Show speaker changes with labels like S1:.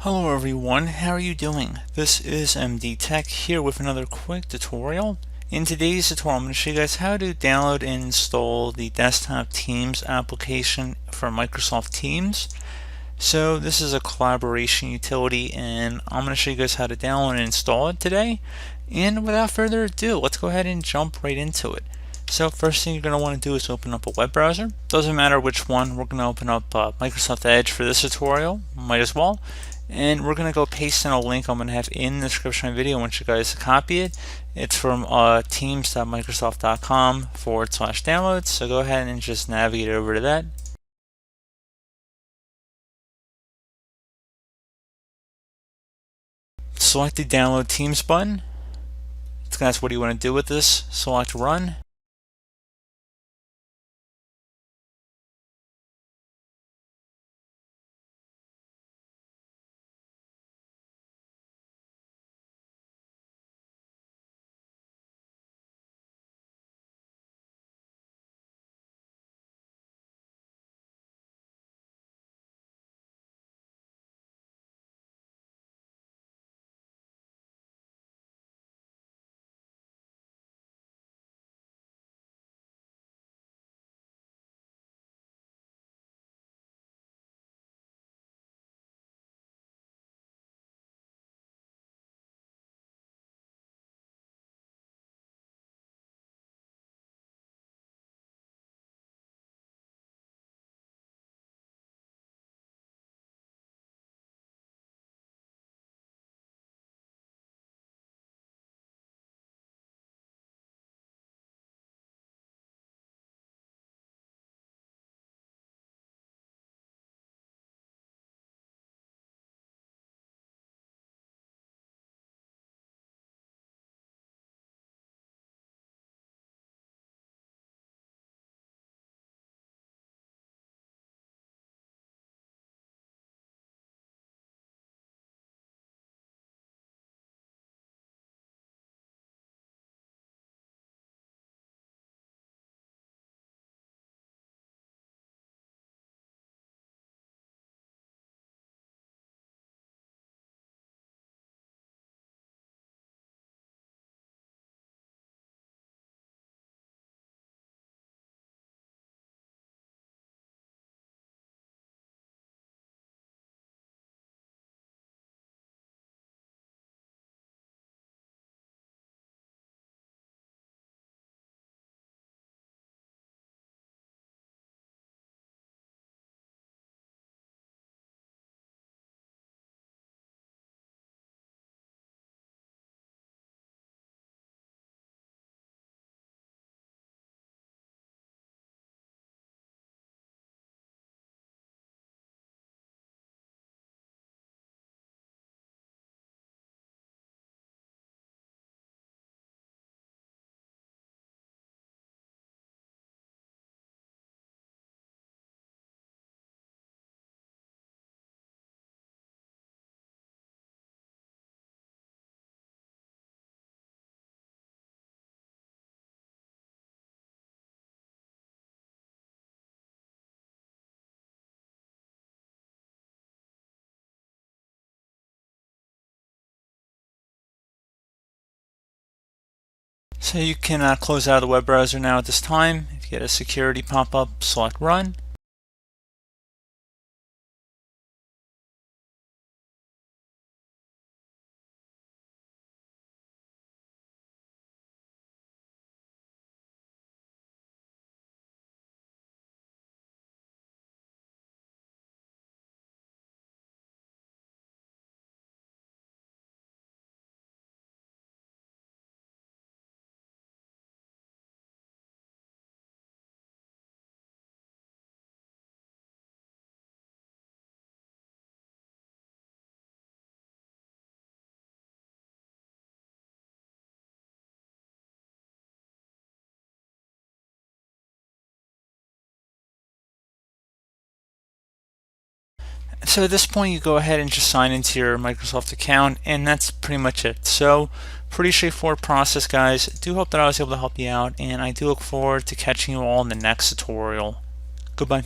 S1: Hello everyone, how are you doing? This is MD Tech here with another quick tutorial. In today's tutorial, I'm going to show you guys how to download and install the desktop Teams application for Microsoft Teams. So this is a collaboration utility and I'm going to show you guys how to download and install it today. And without further ado, let's go ahead and jump right into it. So first thing you're going to want to do is open up a web browser. Doesn't matter which one, we're going to open up Microsoft Edge for this tutorial, might as well. And we're going to go paste in a link I'm going to have in the description of the video. I want you guys to copy it. It's from teams.microsoft.com/downloads. So go ahead and just navigate over to that. Select the download Teams button. It's going to ask what do you want to do with this. Select run. So you can close out of the web browser now at this time. If you get a security pop-up, select run. So at this point you go ahead and just sign into your Microsoft account, and that's pretty much it. So pretty straightforward process, guys. I do hope that I was able to help you out, and I do look forward to catching you all in the next tutorial. Goodbye.